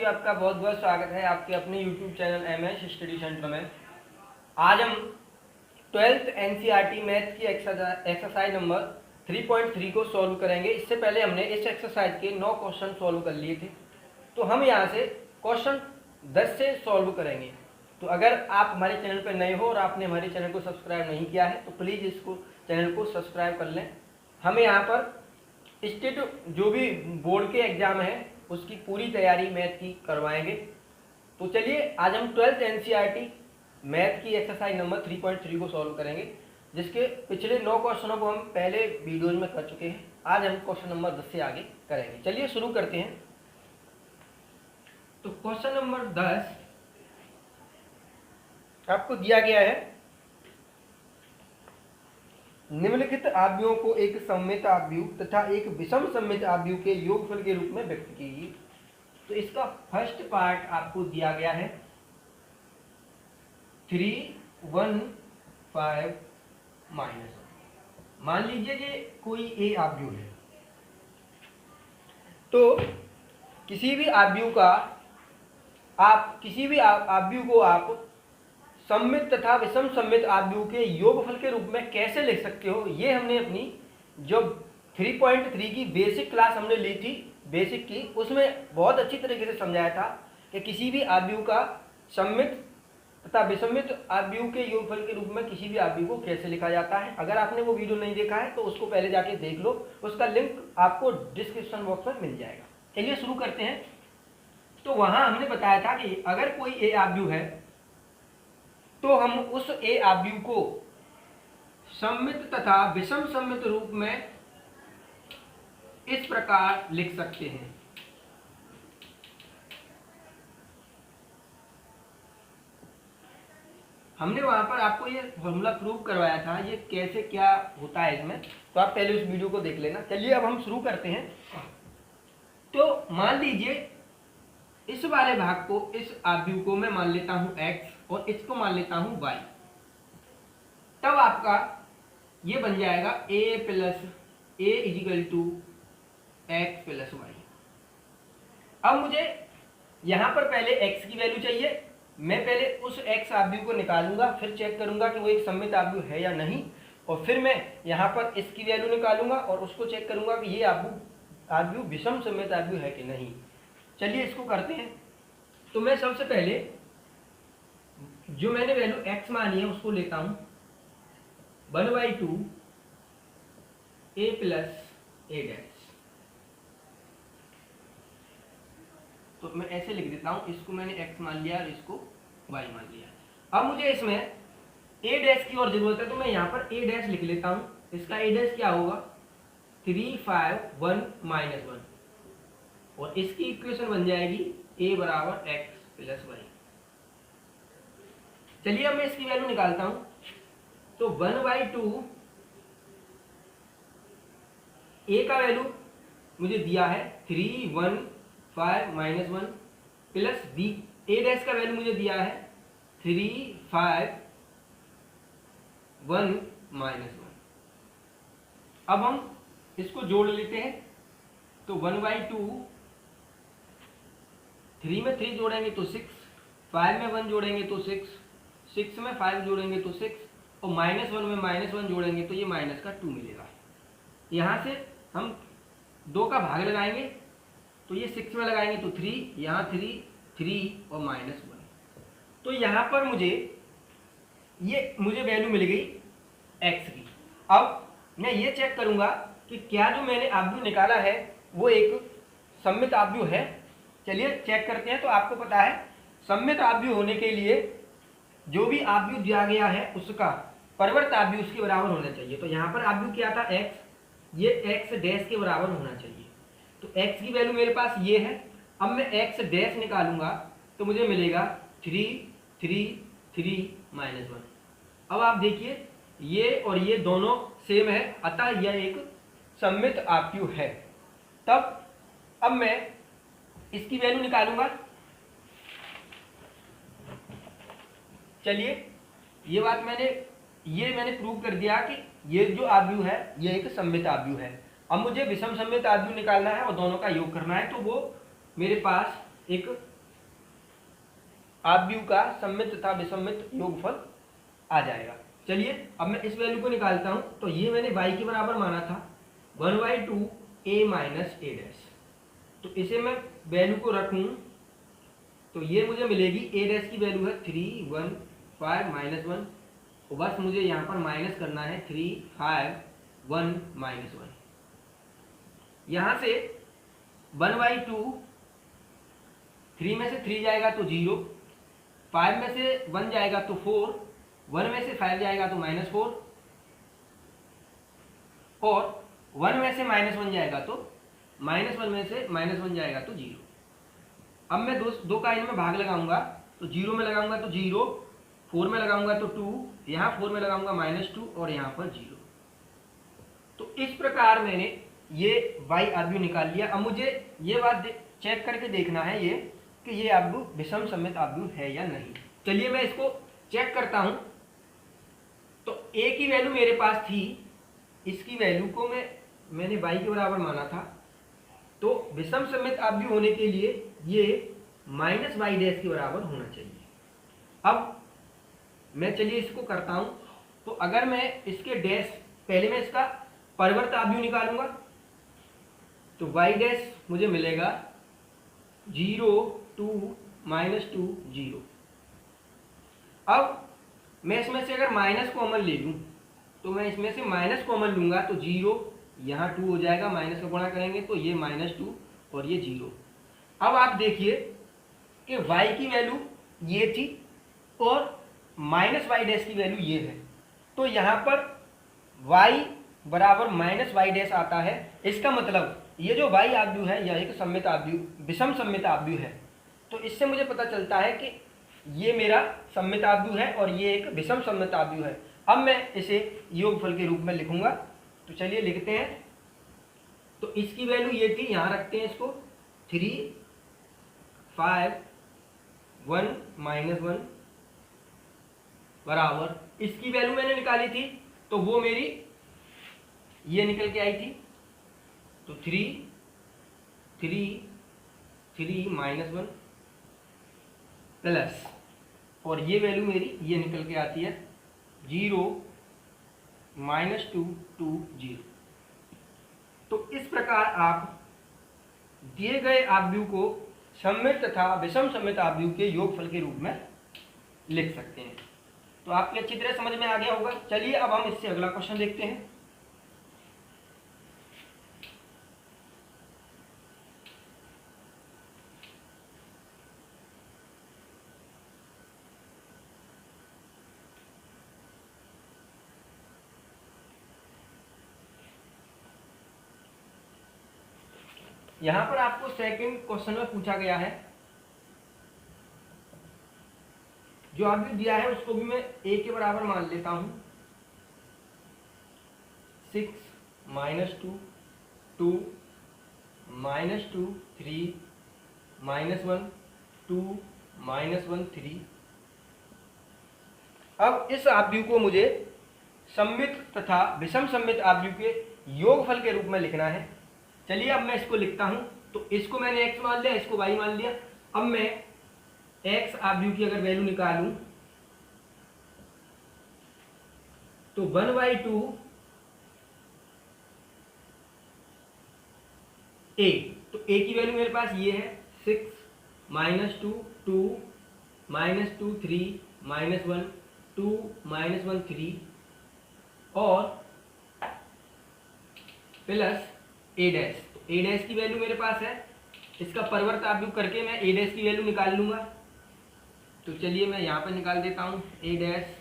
साथियों, आपका बहुत बहुत स्वागत है आपके अपने YouTube channel MS study centre में। आज हम 12th NCERT मैथ की एक्सरसाइज नंबर 3.3 को सॉल्व करेंगे। इससे पहले हमने इस एक्सरसाइज के 9 क्वेश्चन सॉल्व कर लिए थे, तो हम यहाँ से क्वेश्चन 10 से सॉल्व करेंगे। तो अगर आप हमारे चैनल पर नए हो और आपने हमारे चैनल को सब्सक्राइब नहीं किया है तो प्लीज़ इसको चैनल को सब्सक्राइब कर लें। हमें यहाँ पर स्टेट जो भी बोर्ड के एग्जाम है उसकी पूरी तैयारी मैथ की करवाएंगे। तो चलिए आज हम 12th NCERT मैथ की एक्सरसाइज नंबर 3.3 को सॉल्व करेंगे, जिसके पिछले 9 क्वेश्चनों को हम पहले वीडियोज में कर चुके हैं। आज हम क्वेश्चन नंबर 10 से आगे करेंगे। चलिए शुरू करते हैं। तो क्वेश्चन नंबर 10 आपको दिया गया है, निम्नलिखित आव्यूहों को एक सममित आव्यूह तथा एक विषम सममित आव्यूह के योगफल के रूप में व्यक्त कीजिए। तो इसका फर्स्ट पार्ट आपको दिया गया है 3, 1, 5, -1। मान लीजिए कि कोई ए आव्यूह है, तो किसी भी आव्यूह को आप सममित तथा विषम सममित आव्यूह के योगफल के रूप में कैसे लिख सकते हो, ये हमने अपनी जो 3.3 की बेसिक क्लास हमने ली थी, बेसिक की, उसमें बहुत अच्छी तरीके से समझाया था कि किसी भी आव्यूह का सममित तथा विषमित आव्यूह के योगफल के रूप में किसी भी आव्यूह को कैसे लिखा जाता है। अगर आपने वो वीडियो नहीं देखा है तो उसको पहले जाके देख लो, उसका लिंक आपको डिस्क्रिप्शन बॉक्स में मिल जाएगा। चलिए शुरू करते हैं। तो वहां हमने बताया था कि अगर कोई ए आव्यूह है तो हम उस ए आव्यूह को सममित तथा विषम सममित रूप में इस प्रकार लिख सकते हैं। हमने वहां पर आपको ये फॉर्मूला प्रूव करवाया था, ये कैसे क्या होता है इसमें, तो आप पहले उस वीडियो को देख लेना। चलिए अब हम शुरू करते हैं। तो मान लीजिए इस वाले भाग को, इस आव्यूह को मैं मान लेता हूं x और इसको मान लेता हूं y। तब आपका ये बन जाएगा a + a = x + y। अब मुझे यहां पर पहले x की वैल्यू चाहिए। मैं पहले उस x आव्यूह को निकालूंगा, फिर चेक करूंगा कि वो एक सममित आव्यूह है या नहीं, और फिर मैं यहां पर इसकी वैल्यू निकालूंगा और उसको चेक करूंगा कि ये आव्यूह विषम सममित आव्यूह है कि नहीं। चलिए इसको करते हैं। तो मैं सबसे पहले जो मैंने वैल्यू x मानी है उसको लेता हूं 1/2 a + a'। तो मैं ऐसे लिख देता हूं, इसको मैंने x मान लिया और इसको y मान लिया। अब मुझे इसमें a' की और जरूरत है, तो मैं यहां पर a' लिख लेता हूं। इसका a' क्या होगा 3, 5, 1, -1, और इसकी इक्वेशन बन जाएगी a = x + y। चलिए अब मैं इसकी वैल्यू निकालता हूं। तो 1/2 a का वैल्यू मुझे दिया है 3, 1, 5, -1 प्लस b a' का वैल्यू मुझे दिया है 3, 5, 1, -1। अब हम इसको जोड़ लेते हैं। तो 1/2, 3 में 3 जोड़ेंगे तो 6, 5 में 1 जोड़ेंगे तो 6, 6 में 5 जोड़ेंगे तो 6, और -1 में -1 जोड़ेंगे तो ये -2 मिलेगा। यहाँ से हम 2 का भाग लगाएंगे, तो ये 6 में लगाएंगे तो 3, यहाँ 3, 3 और -1। तो यहाँ पर मुझे वैल्यू मिल गई x की। अब मैं ये चेक करूँगा कि क्या जो मैंने आव्यूह निकाला है वो एक सममित आव्यूह है। चलिए चेक करते हैं। तो आपको पता है सममित आव्यूह होने के लिए जो भी आव्यूह दिया गया है उसका परिवर्त आव्यूह उसके बराबर होना चाहिए। तो यहाँ पर आव्यूह क्या था x, ये x' के बराबर होना चाहिए। तो x की वैल्यू मेरे पास ये है। अब मैं x' निकालूंगा तो मुझे मिलेगा 3, 3, 3, -1। अब आप देखिए ये और ये दोनों सेम है, अतः यह एक सममित आव्यूह है। तब अब मैं इसकी वैल्यू निकालूंगा। चलिए ये बात मैंने प्रूव कर दिया कि ये जो आव्यूह है ये एक सममित आव्यूह है। अब मुझे विषम सममित आव्यूह निकालना है और दोनों का योग करना है। तो वो मेरे पास एक आव्यूह का सम्मित तथा विसम्मित योगफल आ जाएगा। चलिए अब मैं इस वैल्यू को निकालता हूं। तो ये मैंने y के बराबर माना था 1/2 a माइनस a डैश। तो इसे मैं वैल्यू को रखूं तो ये मुझे मिलेगी a डैश की वैल्यू है 3 1 5 -1 और बस मुझे यहाँ पर माइनस करना है 3 5 1 -1। यहाँ से 1/2 3 में से 3 जाएगा तो 0, 5 में से 1 जाएगा तो 4, 1 में से 5 जाएगा तो -4 और 1 में से -1 जाएगा तो -1 में से -1 जाएगा तो 0। अब मैं दो का इनमें भाग लगाऊंगा तो 0 में लगाऊंगा तो 0, 4 में लगाऊंगा तो 2, यहाँ 4 में लगाऊंगा -2 और यहाँ पर 0। तो इस प्रकार मैंने ये y आव्यूह निकाल लिया। अब मुझे ये बात चेक करके देखना है ये कि ये आव्यूह विषम सम्मित आव्यूह है या नहीं। चलिए मैं इसको चेक करता हूं। तो a की वैल्यू मेरे पास थी, इसकी वैल्यू को मैंने y के बराबर माना था। तो विषम सम्मित आव्यूह होने के लिए ये माइनस y डैश के बराबर होना चाहिए। अब मैं चलिए इसको करता हूं। तो अगर मैं इसके डैश पहले मैं इसका परिवर्त आव्यूह निकालूंगा तो y डैश मुझे मिलेगा 0 2 -2 0। अब मैं इसमें से अगर माइनस कॉमन ले लूं तो मैं इसमें से माइनस कॉमन लूंगा तो 0 यहाँ 2 हो जाएगा, माइनस का गुणा करेंगे तो ये -2 और ये 0। अब आप देखिए कि y की वैल्यू ये थी और माइनस y डैश की वैल्यू ये है। तो यहाँ पर y बराबर -y डैश आता है। इसका मतलब ये जो y आव्यूह है यह एक सम्मित आव्यूह विषम सम्मित आव्यूह है। तो इससे मुझे पता चलता है कि ये मेरा सम्मित आव्यूह है और ये एक विषम सम्मित आव्यूह है। अब मैं इसे योगफल के रूप में लिखूंगा। तो चलिए लिखते हैं। तो इसकी वैल्यू ये थी, यहाँ रखते हैं इसको 3 5 1 -1 बराबर इसकी वैल्यू मैंने निकाली थी तो वो मेरी ये निकल के आई थी। तो 3 3 3 -1 प्लस और ये वैल्यू मेरी ये निकल के आती है 0 -2 2 0। तो इस प्रकार आप दिए गए आव्यूह को सम्मित तथा विषम सम्मित आव्यूह के योगफल के रूप में लिख सकते हैं। तो आपकी अच्छी तरह समझ में आ गया होगा। चलिए अब हम इससे अगला क्वेश्चन देखते हैं। यहां पर आपको सेकंड क्वेश्चन में पूछा गया है, जो आव्यूह दिया है उसको भी मैं a के बराबर मान लेता हूं। 6 -2 2 -2 3 -1 2 -1 3। अब इस आव्यूह को मुझे सम्मित तथा विषम सम्मित आव्यूह के योगफल के रूप में लिखना है। चलिए अब मैं इसको लिखता हूं। तो इसको मैंने x मान लिया, इसको y मान लिया। अब मैं x आव्यूह की अगर वैल्यू निकालूं तो 1/2 a। तो a की वैल्यू मेरे पास ये है 6 -2 2 -2 3 -1 2 -1 3 और प्लस a डैश। तो a डैश की वैल्यू मेरे पास है, इसका परिवर्त आव्यूह करके मैं a डैश की वैल्यू निकाल लूंगा। तो चलिए मैं यहाँ पर निकाल देता हूँ। a डैश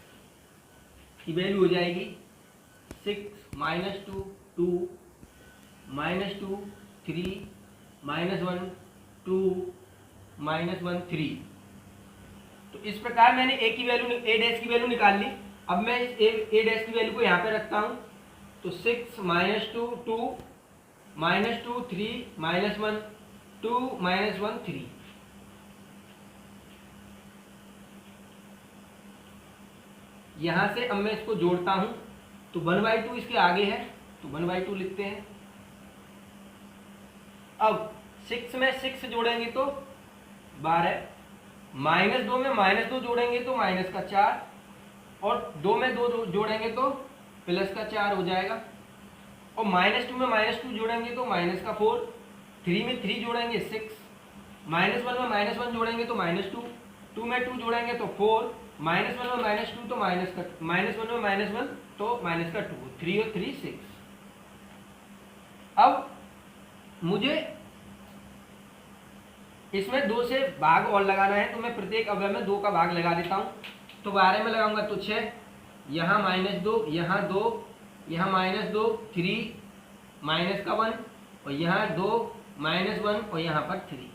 की वैल्यू हो जाएगी 6 -2 2 -2 3 -1 2 -1 3। तो इस प्रकार मैंने a डैश की वैल्यू निकाल ली। अब मैं इस a डैश की वैल्यू को यहाँ पे रखता हूँ। तो 6 -2 2 -2 3 -1 2 -1 3। यहां से अब मैं इसको जोड़ता हूं तो 1/2 इसके आगे है तो 1/2 लिखते हैं। अब 6 में 6 जोड़ेंगे तो 12 -2 में -2 जोड़ेंगे तो -4, और 2 में 2 जोड़ेंगे तो +4 हो जाएगा, और -2 में -2 जोड़ेंगे तो -4, 3 में 3 जोड़ेंगे 6, -1 में -1 जोड़ेंगे तो -2, 2 में 2 जोड़ेंगे तो 4, -1 में -2 तो -1 में -1 तो -2, 3 और 3 6। अब मुझे इसमें 2 से भाग और लगाना है, तो मैं प्रत्येक अवयव में 2 का भाग लगा देता हूँ। तो 12 में लगाऊंगा तो 6, यहाँ -2, यहाँ 2, यहाँ -2, 3 -1, और यहाँ 2 -1, और यहाँ पर 3।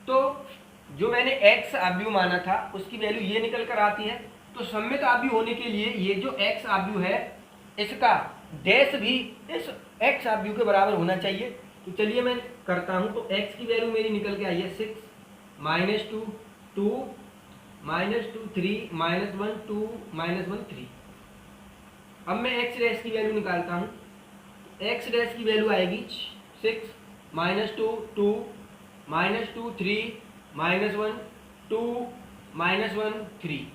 तो जो मैंने x आव्यूह माना था उसकी वैल्यू ये निकल कर आती है। तो सममित आव्यूह होने के लिए ये जो x आव्यूह है इसका डैश भी इस x आव्यूह के बराबर होना चाहिए। तो चलिए मैं करता हूं। तो x की वैल्यू मेरी निकल के आई है 6, -2, 2, -2, 3, -1, 2, -1, 3। अब मैं x डैश की वैल्यू निकालता हूं। x डैश की वैल्यू आएगी 6, -2, 2, -2, 3, -1, 2, -1, 3।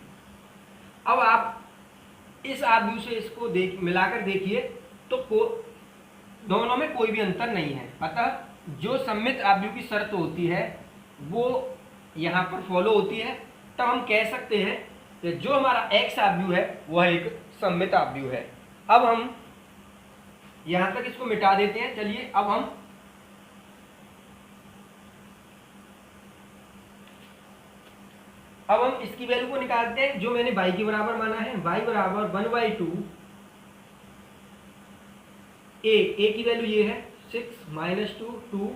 अब आप इस आव्यूह से इसको मिलाकर देखिए तो दोनों में कोई भी अंतर नहीं है। अतः जो सममित आव्यूह की शर्त होती है वो यहाँ पर फॉलो होती है। तब हम कह सकते हैं कि जो हमारा x आव्यूह है वह एक सममित आव्यूह है। अब हम यहाँ तक इसको मिटा देते हैं। चलिए अब हम इसकी वैल्यू को निकालते हैं जो मैंने y के बराबर माना है। y बराबर 1/2 a की वैल्यू ये है 6, -2, 2,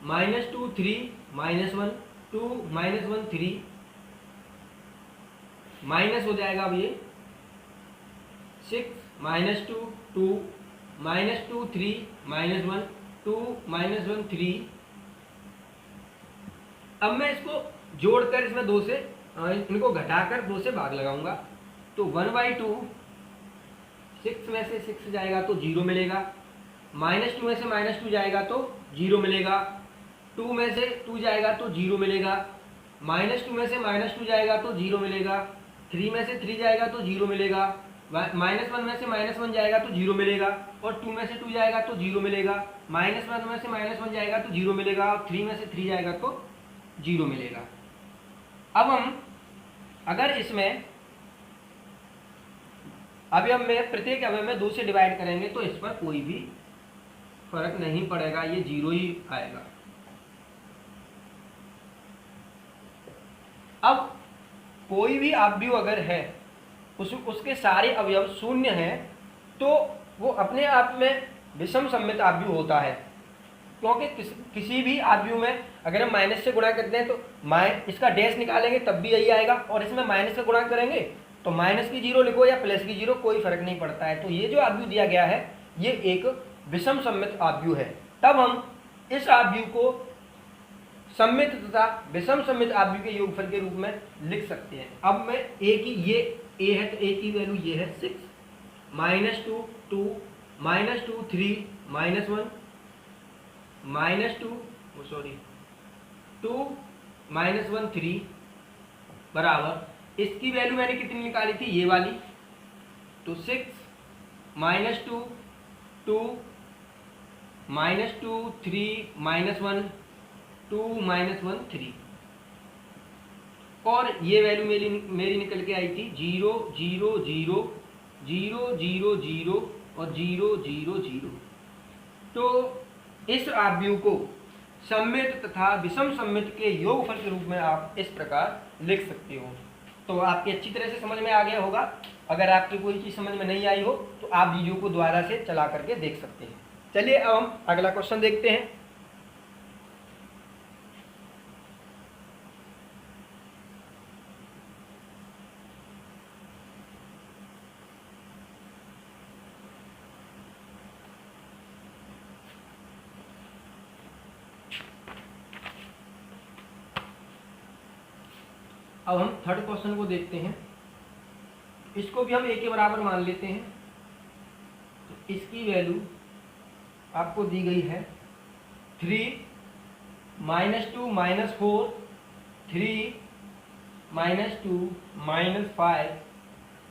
-2, 3, -1, 2, -1, 3, माइनस हो जाएगा अब ये 6, -2, 2, -2, 3, -1, 2, -1, 3। अब मैं इसको जोड़कर इसमें 2 से इनको घटाकर 2 से भाग लगाऊंगा। तो 1/2, 6 में से 6 जाएगा तो 0 मिलेगा, -2 में से -2 जाएगा तो 0 मिलेगा, 2 में से 2 जाएगा तो 0 मिलेगा, -2 में से -2 जाएगा तो 0 मिलेगा, 3 में से 3 जाएगा तो 0 मिलेगा, -1 में से -1 जाएगा तो 0 मिलेगा, और 2 में से 2 जाएगा तो 0 मिलेगा, -1 में से -1 जाएगा तो 0 मिलेगा, और 3 में से 3 जाएगा तो 0 मिलेगा। अब हम अगर इसमें अवयव में प्रत्येक अवयव में 2 से डिवाइड करेंगे तो इस पर कोई भी फर्क नहीं पड़ेगा, ये 0 ही आएगा। अब कोई भी आव्यूह अगर है उसके सारे अवयव शून्य हैं तो वो अपने आप में विषम सममित आव्यूह होता है। क्योंकि किसी भी आव्यूह में अगर हम माइनस से गुणा करते हैं तो इसका डैश निकालेंगे तब भी यही आएगा, और इसमें माइनस से गुणा करेंगे तो माइनस की 0 लिखो या प्लस की 0 कोई फर्क नहीं पड़ता है। तो ये जो आव्यूह दिया गया है ये एक विषम सममित आव्यूह है। तब हम इस आव्यूह को सममित तथा विषम सममित आव्यूह के योगफल के रूप में लिख सकते हैं। अब मैं a की ये a है तो a की वैल्यू ये है 6, -2, 2, -2, 3, -1, -2, -1, 3 बराबर इसकी वैल्यू मैंने कितनी निकाली थी ये वाली, तो 6, -2, 2, -2, 3, -1, 2, -1, 3, और ये वैल्यू मेरी निकल के आई थी 0, 0, 0, 0, 0, 0 और 0, 0, 0। तो इस आव्यूह को सममित तथा विषम सममित के योगफल के रूप में आप इस प्रकार लिख सकते हो। तो आपकी अच्छी तरह से समझ में आ गया होगा। अगर आपकी कोई चीज़ समझ में नहीं आई हो तो आप वीडियो को दोबारा से चला करके देख सकते हैं। चलिए अब हम अगला क्वेश्चन देखते हैं। अब हम थर्ड क्वेश्चन को देखते हैं। इसको भी हम a के बराबर मान लेते हैं। तो इसकी वैल्यू आपको दी गई है 3, -2, -4, 3, -2 -5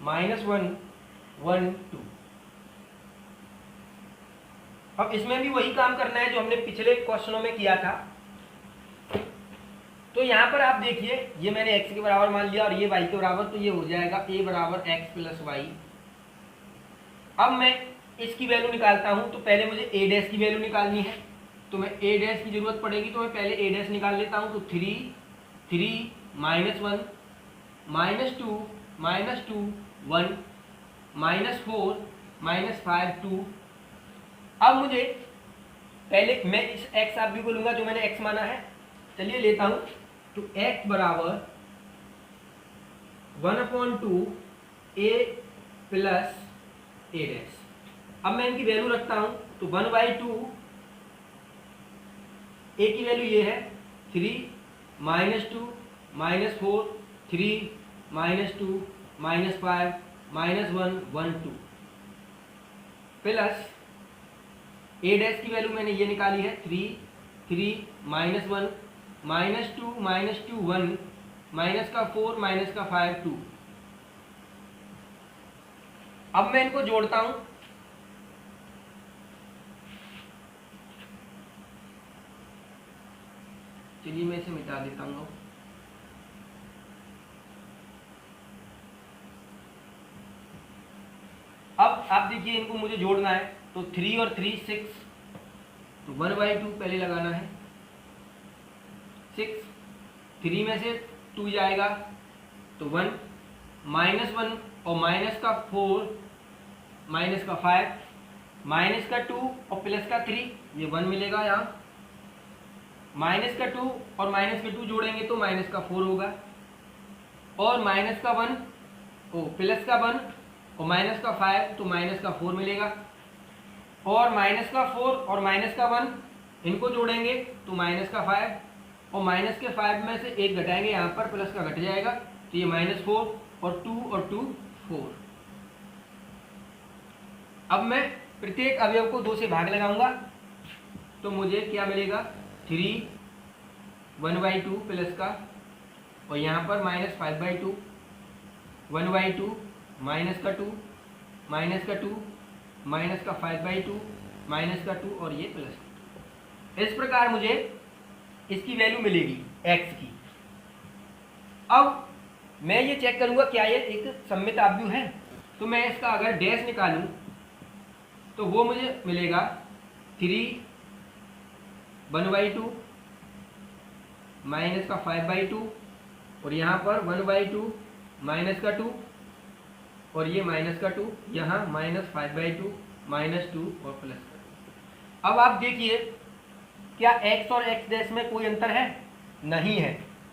-1 1 2। अब इसमें भी वही काम करना है जो हमने पिछले क्वेश्चनों में किया था। तो यहाँ पर आप देखिए, ये मैंने x के बराबर मान लिया और ये y के बराबर, तो ये हो जाएगा a बराबर x प्लस वाई। अब मैं इसकी वैल्यू निकालता हूँ, तो पहले मुझे a डैश की वैल्यू निकालनी है, तो मैं a डैश की जरूरत पड़ेगी, तो मैं पहले a डैश निकाल लेता हूँ। तो 3 3 -1 -2 -2 1 -4 -5 2। अब मुझे पहले मैं इस x आप भी को लूंगा जो मैंने x माना है, चलिए लेता हूं। तो x बराबर 1/2 a प्लस a डैश। अब मैं इनकी वैल्यू रखता हूं, तो 1/2 a की वैल्यू ये है 3 -2 -4 3 -2 -5 -1 1 2 प्लस a डैश की वैल्यू मैंने ये निकाली है 3 3 -1 -2 -2 1 -4 -5 2। अब मैं इनको जोड़ता हूं, चलिए मैं इसे मिटा देता हूं। अब आप देखिए इनको मुझे जोड़ना है, तो 3 और 3 6, तो 1/2 पहले लगाना है 6, 3 में से 2 जाएगा तो 1 -1 और माइनस का 4 माइनस का 5 माइनस का 2 और प्लस का 3, ये 1 मिलेगा यहाँ। माइनस का 2 और माइनस का 2 जोड़ेंगे तो माइनस का 4 होगा, और माइनस का 1 ओ प्लस का 1 और माइनस का 5 तो माइनस का 4 मिलेगा, और माइनस का 4 और माइनस का 1 इनको जोड़ेंगे तो माइनस का 5 और माइनस के 5 में से 1 घटाएंगे यहाँ पर, प्लस का घट जाएगा तो ये -4 और 2 4। अब मैं प्रत्येक अवयव को 2 से भाग लगाऊंगा, तो मुझे क्या मिलेगा 3 1/2 प्लस का, और यहाँ पर -5/2 1/2 माइनस का 2 माइनस का 2 माइनस का 5/2 माइनस का 2 और ये प्लस का 2। इस प्रकार मुझे इसकी वैल्यू मिलेगी x की। अब मैं ये चेक करूंगा क्या ये एक सममित आव्यूह है, तो मैं इसका अगर डैश निकालूं तो वो मुझे मिलेगा 3 1/2 माइनस का 5/2 और यहाँ पर 1/2 माइनस का 2 और ये माइनस का 2, यहाँ -5/2 -2 और प्लस का 2। अब आप देखिए क्या x और x डैश में कोई अंतर है? नहीं है।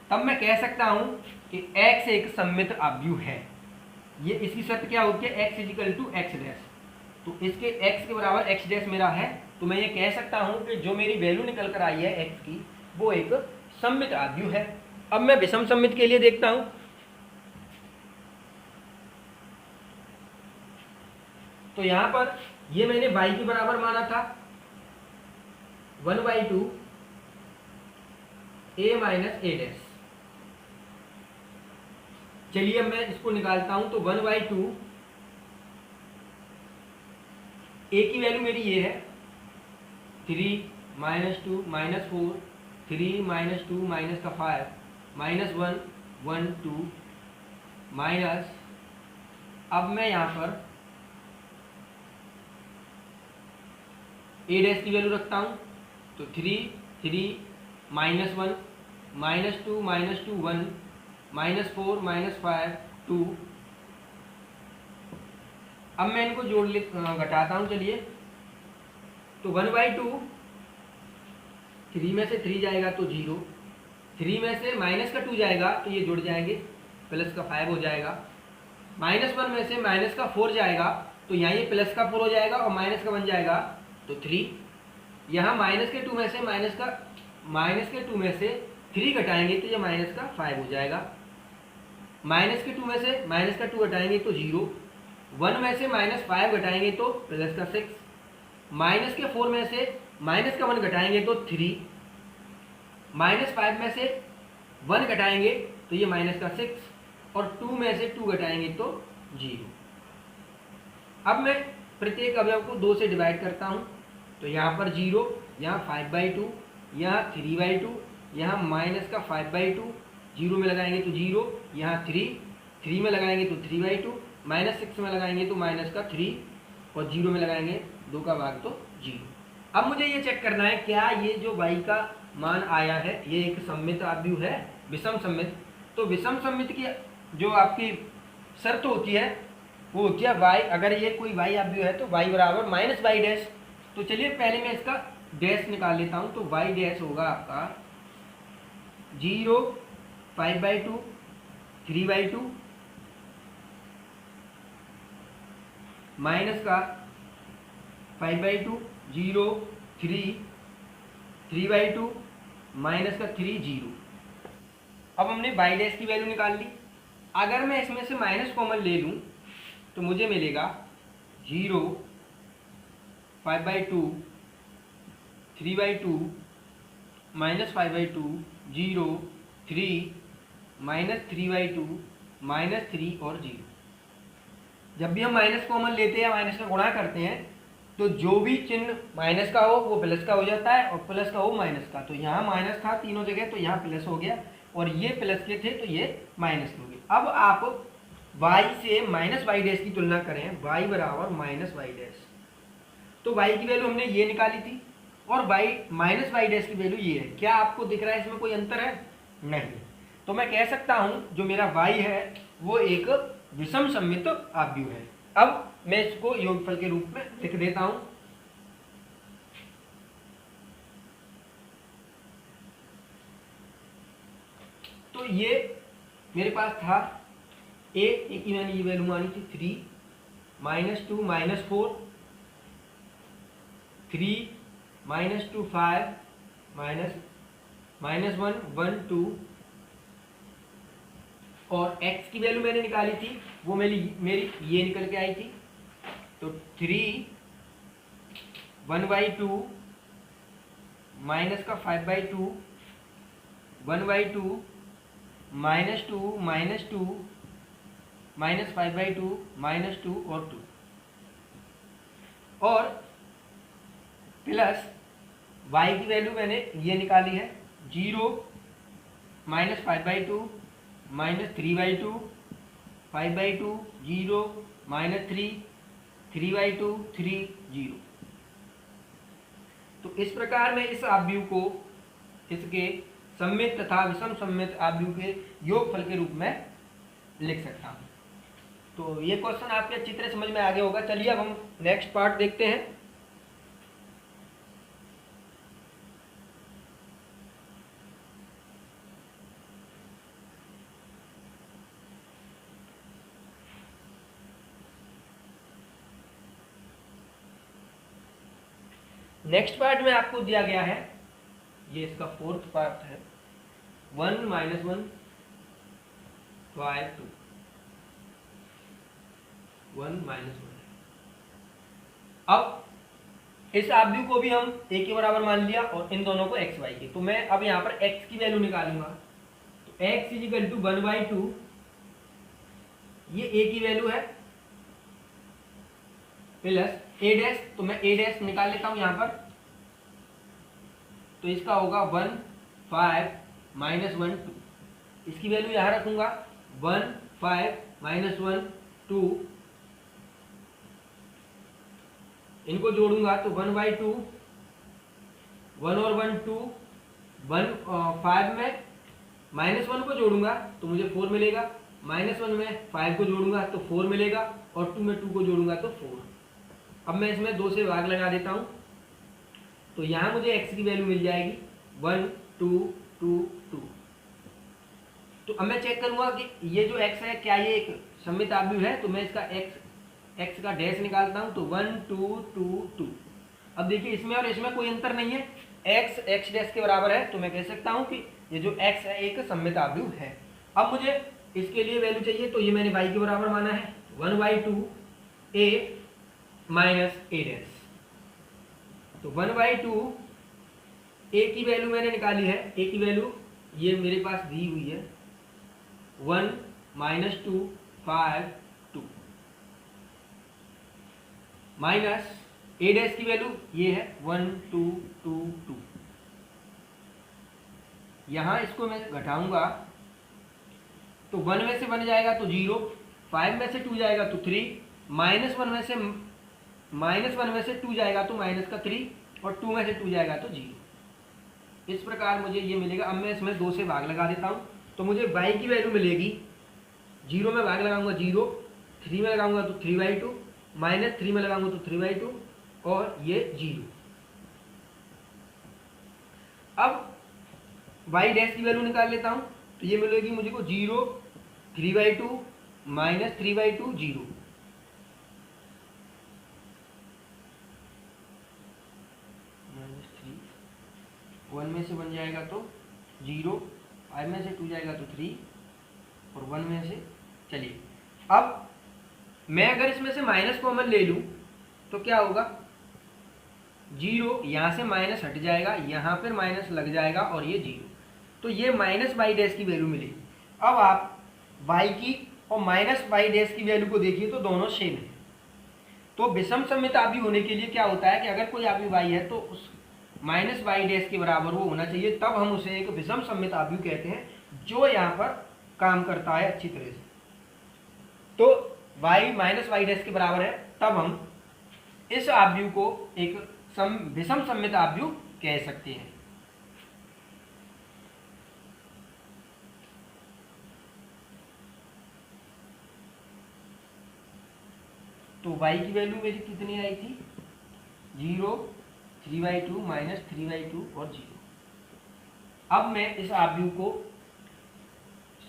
तब मैं कह सकता हूं कि x एक सममित आव्यूह है। ये इसकी शर्त क्या होती है? x = x dash. तो इसके x के बराबर x डैश मेरा है, तो मैं ये कह सकता हूं कि जो मेरी वैल्यू निकल कर आई है x की वो एक सममित आव्यूह है। अब मैं विषम सममित के लिए देखता हूं। तो यहां पर ये मैंने y के बराबर माना था 1/2 a - a डैश। चलिए अब मैं इसको निकालता हूं, तो 1/2 a की वैल्यू मेरी ये है 3 -2 -4 3 -2 माइनस का 5 -1 1 2 माइनस, अब मैं यहाँ पर a डैश की वैल्यू रखता हूँ, तो 3 3 -1 -2 -2 1 -4 -5 2। अब मैं इनको जोड़ ले घटाता हूँ। चलिए, तो 1/2 3 में से 3 जाएगा तो 0, 3 में से माइनस का 2 जाएगा तो ये जुड़ जाएंगे, प्लस का 5 हो जाएगा। -1 में से माइनस का 4 जाएगा तो यहाँ ये प्लस का 4 हो जाएगा, और माइनस का 1 जाएगा तो 3। यहाँ माइनस के 2 में से -3 घटाएंगे तो ये माइनस का 5 हो जाएगा। माइनस के 2 में से माइनस का 2 घटाएंगे तो 0, 1 में से -5 घटाएंगे तो प्लस का 6, माइनस के 4 में से माइनस का 1 घटाएंगे तो 3, -5 में से 1 घटाएंगे तो ये माइनस का 6 और 2 में से 2 घटाएंगे तो 0। अब मैं प्रत्येक अवयव को 2 से डिवाइड करता हूँ, तो यहाँ पर 0, यहाँ 5/2, यहाँ 3/2, यहाँ माइनस का 5/2, 0 में लगाएंगे तो 0, यहाँ 3 में लगाएंगे तो 3/2, -6 में लगाएंगे तो माइनस का 3 और 0 में लगाएंगे 2 का भाग तो 0। अब मुझे ये चेक करना है क्या ये जो y का मान आया है ये एक सममित आव्यूह है, विषम सममित। तो विषम सममित की जो आपकी शर्त होती है वो होती है y, अगर ये कोई y आव्यूह है तो y बराबर माइनस y डैश। तो चलिए पहले मैं इसका डैश निकाल लेता हूँ, तो y डैश होगा आपका 0, 5/2, 3/2 माइनस का 5/2, 0, 3/2 माइनस का 3, 0। अब हमने y डैश की वैल्यू निकाल ली। अगर मैं इसमें से माइनस कॉमन ले लूँ तो मुझे मिलेगा 0, 5/2, 3/2 माइनस 5/2, 0, 3 माइनस 3/2 माइनस 3 और 0। जब भी हम माइनस कॉमन लेते हैं या माइनस का गुणा करते हैं तो जो भी चिन्ह माइनस का हो वो प्लस का हो जाता है और प्लस का हो माइनस का। तो यहाँ माइनस था तीनों जगह, तो यहाँ प्लस हो गया और ये प्लस के थे तो ये माइनस के हो गए। अब आप y से माइनस y डैश की तुलना करें, y बराबर माइनस y डैश, तो y की वैल्यू हमने ये निकाली थी और y माइनस y डैश की वैल्यू ये है। क्या आपको दिख रहा है इसमें कोई अंतर है? नहीं। तो मैं कह सकता हूं जो मेरा y है वो एक विषम सममित आव्यूह है। अब मैं इसको योगफल के रूप में लिख देता हूं। तो ये मेरे पास था a की मैंने ये वैल्यू मानी थी 3, -2 -4, 3 -2 5, -1 1 2 और x की वैल्यू मैंने निकाली थी वो मेरी ये निकल के आई थी। तो 3 1/2 माइनस का 5/2 1/2 -2 -2 माइनस 5/2 -2 और 2 और प्लस y की वैल्यू मैंने ये निकाली है 0 -5/2 -3/2 5/2 0 -3 3/2 3 0। तो इस प्रकार मैं इस आव्यूह को इसके सममित तथा विषम सममित आव्यूह के योगफल के रूप में लिख सकता हूँ। तो ये क्वेश्चन आपके अच्छी तरह समझ में आ गया होगा। चलिए अब हम नेक्स्ट पार्ट देखते हैं। नेक्स्ट पार्ट में आपको दिया गया है, ये इसका फोर्थ पार्ट है, 1 - 1 5 2 1 - 1। अब इस आव्यूह को भी हम a के बराबर मान लिया और इन दोनों को x y के। तो मैं अब यहाँ पर x की वैल्यू निकालूंगा। तो x = 1/2, ये a की वैल्यू है, प्लस a डैश, तो मैं a डैश निकाल लेता हूं यहां पर। तो इसका होगा 1 5 -1 2, इसकी वैल्यू यहां रखूंगा 1 5 -1 2, इनको जोड़ूंगा तो 1/2 1 और 1 2 1 5 में -1 को जोड़ूंगा तो मुझे 4 मिलेगा, -1 में 5 को जोड़ूंगा तो 4 मिलेगा और 2 में 2 को जोड़ूंगा तो 4। अब मैं इसमें 2 से भाग लगा देता हूं तो यहां मुझे x की वैल्यू मिल जाएगी 1 2 2 2। तो अब मैं चेक करूंगा कि ये जो x है क्या ये एक सममित आव्यूह है। तो मैं इसका x का डैश निकालता हूं तो 1 2 2 2। अब देखिए इसमें और इसमें कोई अंतर नहीं है, x डैश के बराबर है। तो मैं कह सकता हूं कि ये जो x है एक सममित आव्यूह है। अब मुझे इसके लिए वैल्यू चाहिए, तो ये मैंने y के बराबर माना है 1/2 a माइनस a डैश। तो 1/2 a की वैल्यू मैंने निकाली है, a की वैल्यू ये मेरे पास दी हुई है 1 -2 5 2 माइनस ए डैश की वैल्यू ये है 1 2 2 2। यहाँ इसको मैं घटाऊंगा तो 1 में से 1 जाएगा तो 0, 5 में से 2 जाएगा तो 3, -1 में से -1 में से 2 जाएगा तो माइनस का 3, और 2 में से 2 जाएगा तो 0। इस प्रकार मुझे ये मिलेगा। अब मैं इसमें 2 से भाग लगा देता हूँ तो मुझे y की वैल्यू मिलेगी, 0 में भाग लगाऊंगा 0, 3 में लगाऊंगा तो 3/2, -3 में लगाऊंगा तो 3/2, और ये 0। अब y डैश की वैल्यू निकाल लेता हूँ तो ये मिलेगी मुझे को 0, 3/2, -3/2, 0। -3, 1 में से 1 जाएगा तो 0, 5 में से 2 जाएगा तो 3, और 1 में से, चलिए अब मैं अगर इसमें से माइनस कॉमन ले लूँ तो क्या होगा, 0 यहाँ से माइनस हट जाएगा, यहाँ पर माइनस लग जाएगा, और ये 0। तो ये माइनस y डैश की वैल्यू मिलेगी। अब आप y की और माइनस y डैश की वैल्यू को देखिए तो दोनों सेम है। तो विषम सममित आव्यूह होने के लिए क्या होता है कि अगर कोई आव्यूह y है तो उस माइनस y डैश के बराबर वो होना चाहिए, तब हम उसे एक विषम सममित आव्यूह कहते हैं, जो यहाँ पर काम करता है अच्छी तरह से। तो y माइनस y डैश के बराबर है, तब हम इस आव्यूह को एक विषम सममित आव्यूह कह सकते हैं। तो y की वैल्यू मेरी कितनी आई थी, 0, 3/2, -3/2 और 0। अब मैं इस आव्यूह को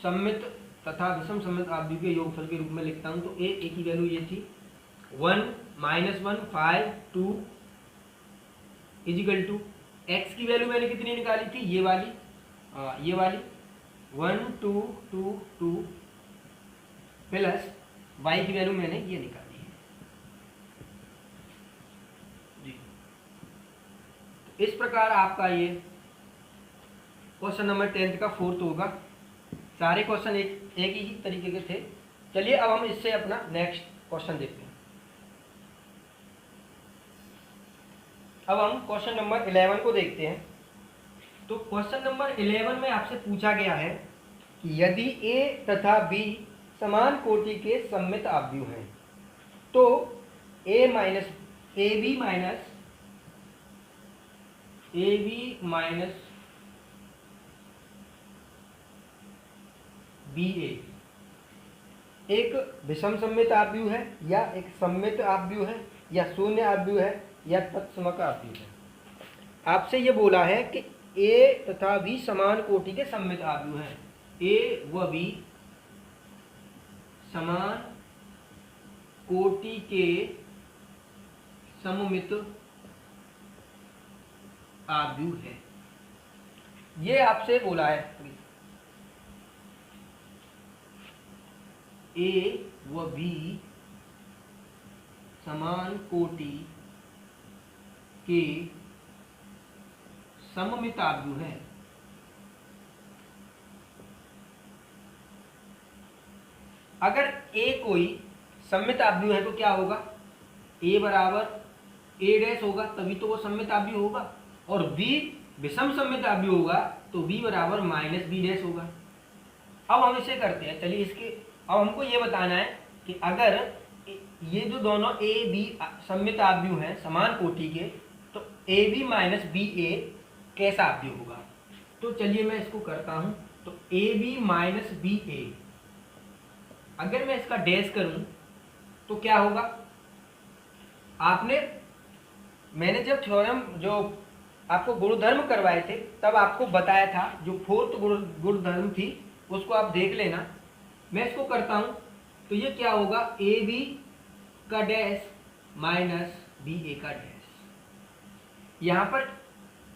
सममित तथा विषम सममित आव्यूह के योगफल के रूप में लिखता हूं। तो a की वैल्यू ये थी 1 -1 5 2 इजिकल टू x की वैल्यू मैंने कितनी निकाली थी, ये वाली 1 2 2 2 प्लस y की वैल्यू मैंने ये निकाली है जी। तो इस प्रकार आपका ये क्वेश्चन नंबर 10 का 4th होगा। सारे क्वेश्चन एक ही तरीके के थे। चलिए अब हम इससे अपना नेक्स्ट क्वेश्चन देखते हैं। अब हम क्वेश्चन नंबर 11 को देखते हैं। तो क्वेश्चन नंबर 11 में आपसे पूछा गया है कि यदि a तथा b समान कोटि के सममित आव्यूह हैं तो ab माइनस ba एक विषम सममित आव्यूह है, या एक सममित आव्यूह है, या शून्य आव्यूह है, या तत्समक आव्यूह है। आपसे ये बोला है कि a तथा b समान कोटि के सममित आव्यूह हैं। a व b समान कोटि के सममित आव्यूह है, ये आपसे बोला है। a व b समान कोटि के सममित आव्यूह है। अगर a कोई सममित आव्यूह है तो क्या होगा, a बराबर a डैश होगा, तभी तो वो सममित आव्यूह होगा, और b विषम सममित आव्यूह होगा तो b बराबर -b डैश होगा। अब हम इसे करते हैं। चलिए इसके अब हमको ये बताना है कि अगर ये जो दोनों a b सममित आव्यूह हैं समान कोटि के, तो ab माइनस ba कैसा आव्यूह होगा। तो चलिए मैं इसको करता हूं। तो ab माइनस ba, अगर मैं इसका डैश करूं तो क्या होगा, मैंने जब थ्योरम जो आपको गुणधर्म करवाए थे तब आपको बताया था, जो 4th गुणधर्म थी उसको आप देख लेना। मैं इसको करता हूं तो ये क्या होगा, ab का डैश माइनस ba का डैश। यहाँ पर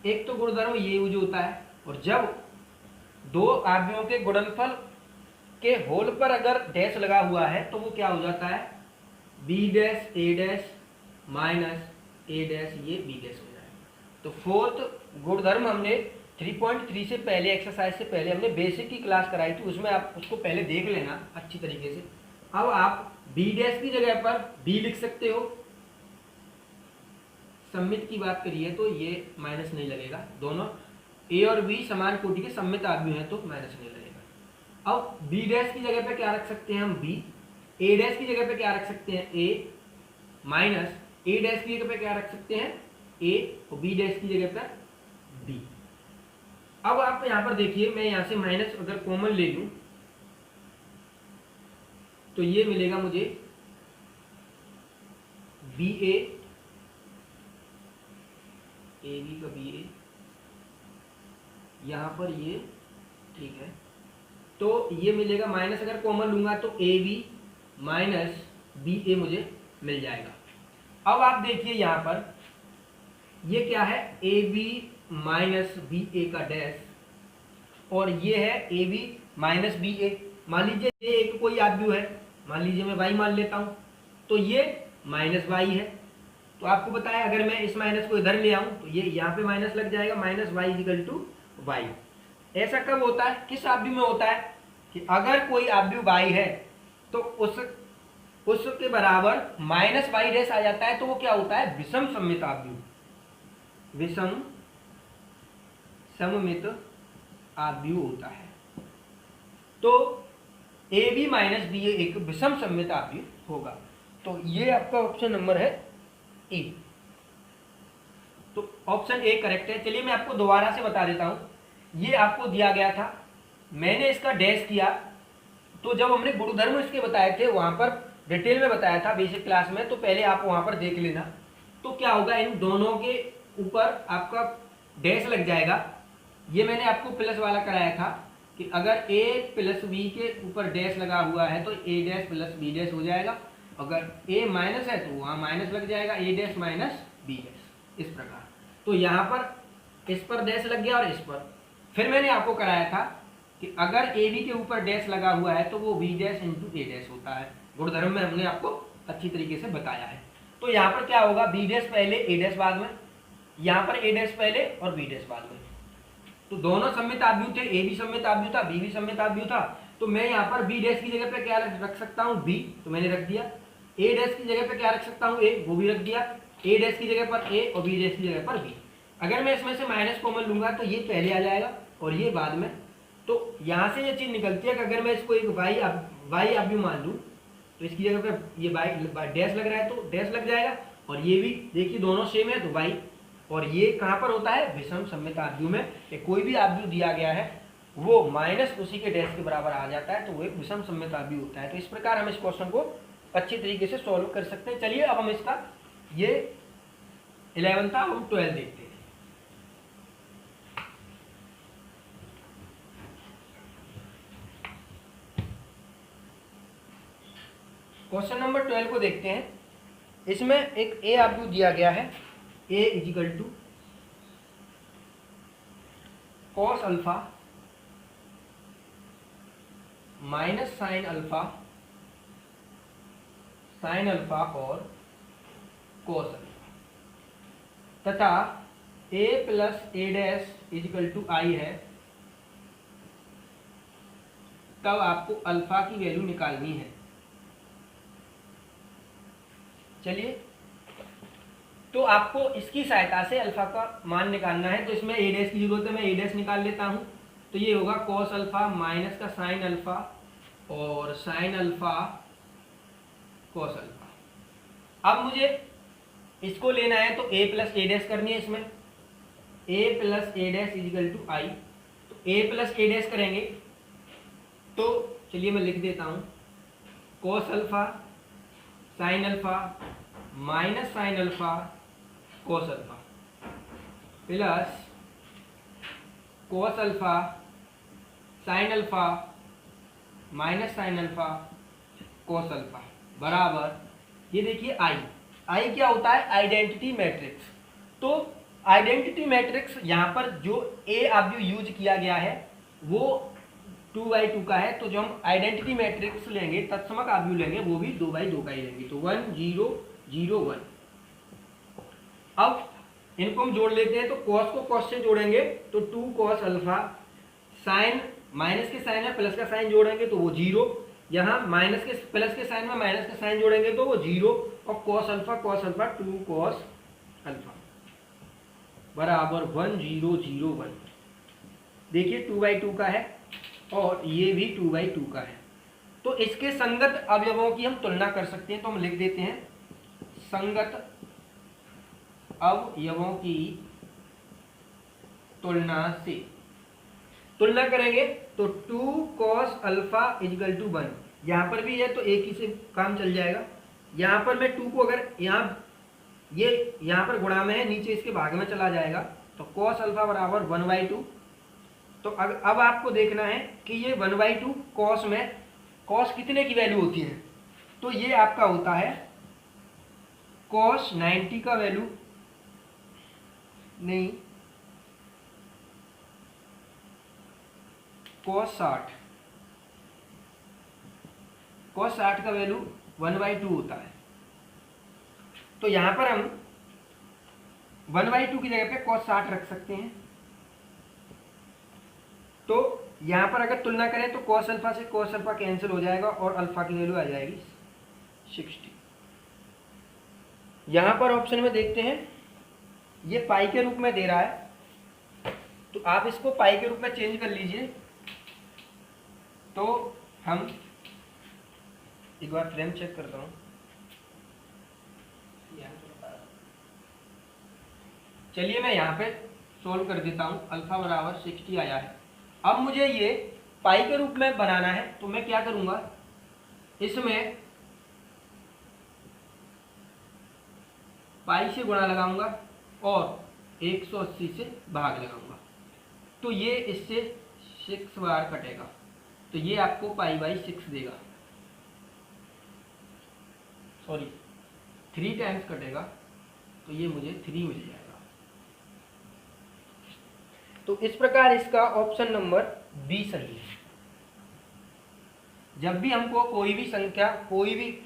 एक तो गुणधर्म ये यूज होता है, और जब दो आव्यूहों के गुणनफल के होल पर अगर डैश लगा हुआ है तो वो क्या हो जाता है, b dash a dash minus a dash, ये b डैश हो जाएगा। तो 4th गुणधर्म हमने 3.3 से पहले एक्सरसाइज से पहले हमने बेसिक की क्लास कराई थी, उसमें आप उसको पहले देख लेना अच्छी तरीके से। अब आप बी डैश की जगह पर बी लिख सकते हो। सम्मित की बात करिए तो ये माइनस नहीं लगेगा, दोनों ए और बी समान कोटि के सम्मित आव्यूह हैं तो माइनस नहीं लगेगा। अब बी डैश की जगह पे क्या रख सकते हैं हम बी, ए डैश की जगह पे क्या रख सकते हैं ए, माइनस ए डैश की जगह पे क्या रख सकते हैं ए, और बी डैश की जगह पर बी। अब आप यहां पर देखिए, मैं यहां से माइनस अगर कॉमन ले लूं तो ये मिलेगा मुझे बी ए बी का बी ए, यहां पर ये ठीक है, तो ये मिलेगा माइनस अगर कॉमन लूंगा तो ए बी माइनस बी ए मुझे मिल जाएगा। अब आप देखिए यहां पर ये क्या है ए बी माइनस बी ए का डैश, और ये है ए बी माइनस बी ए। मान लीजिए ये एक कोई आव्यूह है, मान लीजिए मैं y मान लेता हूं, तो ये माइनस y है। तो आपको बताया अगर मैं इस माइनस को इधर ले आऊं तो ये यहाँ पे माइनस लग जाएगा, minus y equal to y. ऐसा कब होता है, किस आव्यूह में होता है कि अगर कोई आव्यूह y है तो उसके बराबर माइनस y डैश आ जाता है, तो वो क्या होता है विषम सममित आव्यूह, विषम सममित आव्यूह होता है। तो ए बी माइनस बी ए एक विषम सममित आव्यूह होगा। तो ये आपका ऑप्शन नंबर है ए। तो ऑप्शन ए करेक्ट है। चलिए मैं आपको दोबारा से बता देता हूं, ये आपको दिया गया था, मैंने इसका डैश किया, तो जब हमने गुणधर्म इसके बताए थे वहां पर डिटेल में बताया था बेसिक क्लास में, तो पहले आप वहां पर देख लेना। तो क्या होगा, इन दोनों के ऊपर आपका डैश लग जाएगा। ये मैंने आपको प्लस वाला कराया था कि अगर a प्लस बी के ऊपर डैश लगा हुआ है तो a dash plus b dash हो जाएगा, अगर a माइनस है तो वहां माइनस लग जाएगा, a dash minus b dash, इस प्रकार। तो यहाँ पर इस पर डैश लग गया और इस पर। फिर मैंने आपको कराया था कि अगर ए बी के ऊपर डैश लगा हुआ है तो वो बी डैश इंटू ए डैश होता है, गुणधर्म में हमने आपको अच्छी तरीके से बताया है। तो यहाँ पर क्या होगा, बी डैश पहले ए डैश बाद में, यहाँ पर ए डैश पहले और बी डैश बाद में। तो दोनों सम्मित आव्यूह थे, ए भी सम्मित आव्यूह था, बी भी सम्मित आव्यूह था। तो मैं यहाँ पर बी डैश की जगह पे क्या रख सकता हूँ बी, तो मैंने रख दिया। ए डैश की जगह पे क्या रख सकता हूँ ए, वो भी रख दिया। ए डैश की जगह पर ए और बी डैश की जगह पर बी। अगर मैं इसमें से माइनस कॉमन लूंगा तो ये पहले आ जाएगा और ये बाद में। तो यहाँ से ये चीज निकलती है कि अगर मैं इसको एक वाई आव्यूह मान लूँ तो इसकी जगह पे ये वाई डैश लग रहा है तो डैश लग जाएगा, और ये भी देखिए दोनों सेम है तो वाई। और ये कहाँ पर होता है, विषम सममित आव्यूह में। कोई भी आव्यूह दिया गया है वो माइनस उसी के डैश के बराबर आ जाता है, तो वो एक विषम सममित आव्यूह होता है। तो इस प्रकार हम इस क्वेश्चन को अच्छी तरीके से सॉल्व कर सकते हैं। चलिए अब हम इसका ये 11 था, हम 12 देखते हैं। क्वेश्चन नंबर 12 को देखते हैं। इसमें एक ए आव्यूह दिया गया है, A equal to cos alpha minus sine alpha और कॉस अल्फा, तथा A plus A dash equal to I है। तब आपको अल्फा की वैल्यू निकालनी है। चलिए, तो आपको इसकी सहायता से अल्फा का मान निकालना है। तो इसमें ए डैश की जरूरत है, मैं ए डैश निकाल लेता हूं। तो ये होगा कॉस अल्फा माइनस का साइन अल्फा और साइन अल्फा कॉस अल्फा। अब मुझे इसको लेना है तो ए प्लस ए डैश करनी है। इसमें A plus A dash equal to I, तो ए प्लस ए डैश करेंगे तो चलिए मैं लिख देता हूं cos alpha sine alpha minus sine alpha cos alpha plus cos alpha sine alpha minus sine alpha cos alpha बराबर, ये देखिए आई क्या होता है, आइडेंटिटी मैट्रिक्स। तो आइडेंटिटी मैट्रिक्स यहाँ पर जो ए आव्यूह यूज किया गया है वो 2/2 का है। तो जो हम आइडेंटिटी मैट्रिक्स लेंगे, तत्समक आव्यूह लेंगे, वो भी 2/2 का ही लेंगे। तो 1 0 0 1। अब इनको हम जोड़ लेते हैं। तो कॉस को कॉस से जोड़ेंगे तो 2 कॉस अल्फा, साइन माइनस के साइन में प्लस का साइन जोड़ेंगे तो वो 0, यहाँ माइनस के प्लस के साइन में माइनस का साइन जोड़ेंगे तो वो 0, और कॉस अल्फा 2 कॉस अल्फा बराबर 1 0 0 1। देखिए 2/2 का है और ये भी 2/2 का है। तो इसके संगत अवयवों की हम तुलना कर सकते हैं। तो हम लिख देते हैं संगत अवयवों की तुलना से। तुलना करेंगे तो 2 cos अल्फा इजकल टू 1, यहाँ पर भी है तो एक ही से काम चल जाएगा। यहाँ पर मैं 2 को अगर यहाँ पर गुणा में है, नीचे इसके भाग में चला जाएगा तो cos अल्फा बराबर 1/2। तो अब आपको देखना है कि ये 1/2 cos में cos कितने की वैल्यू होती है। तो ये आपका होता है cos 90 का वैल्यू नहीं, cos 60 का वैल्यू 1/2 होता है। तो यहां पर हम 1/2 की जगह पे cos 60 रख सकते हैं। तो यहां पर अगर तुलना करें तो cos अल्फा से cos अल्फा कैंसिल हो जाएगा और अल्फा की वैल्यू आ जाएगी 60। यहां पर ऑप्शन में देखते हैं ये पाई के रूप में दे रहा है, तो आप इसको पाई के रूप में चेंज कर लीजिए। तो हम एक बार फ्रेम चेक करता हूं। चलिए मैं यहाँ पे सोल्व कर देता हूँ। अल्फा बराबर 60 आया है। अब मुझे ये पाई के रूप में बनाना है तो मैं क्या करूँगा, इसमें पाई से गुणा लगाऊंगा और 180 से भाग लगाऊंगा। तो ये इससे 6 बार कटेगा तो ये आपको पाई/6 देगा, सॉरी 3 टाइम्स कटेगा तो ये मुझे 3 मिल जाएगा। तो इस प्रकार इसका ऑप्शन नंबर बी सही है। जब भी हमको कोई भी संख्या, कोई भी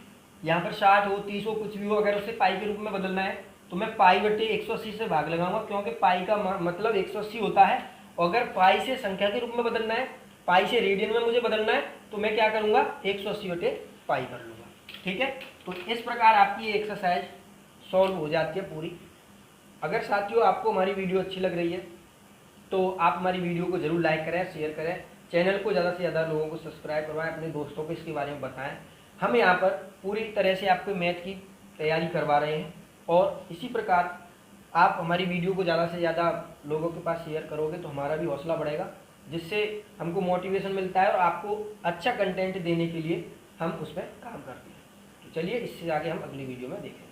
यहाँ पर 60 हो 30 हो कुछ भी हो, अगर उसे पाई के रूप में बदलना है तो मैं पाई/180 से भाग लगाऊंगा, क्योंकि पाई का मतलब 180 होता है। और अगर पाई से संख्या के रूप में बदलना है, पाई से रेडियन में मुझे बदलना है तो मैं क्या करूंगा, 180/पाई कर लूंगा। ठीक है, तो इस प्रकार आपकी एक्सरसाइज सॉल्व हो जाती है पूरी। अगर साथियों आपको हमारी वीडियो अच्छी लग रही है तो आप हमारी वीडियो को जरूर लाइक करें, शेयर करें, चैनल को ज़्यादा से ज़्यादा लोगों को सब्सक्राइब करवाएं, अपने दोस्तों को इसके बारे में बताएं। हम यहाँ पर पूरी तरह से आपको मैथ की तैयारी करवा रहे हैं और इसी प्रकार आप हमारी वीडियो को ज़्यादा से ज़्यादा लोगों के पास शेयर करोगे तो हमारा भी हौसला बढ़ेगा, जिससे हमको मोटिवेशन मिलता है और आपको अच्छा कंटेंट देने के लिए हम उसमें काम करते हैं। तो चलिए इससे आगे हम अगली वीडियो में देखेंगे।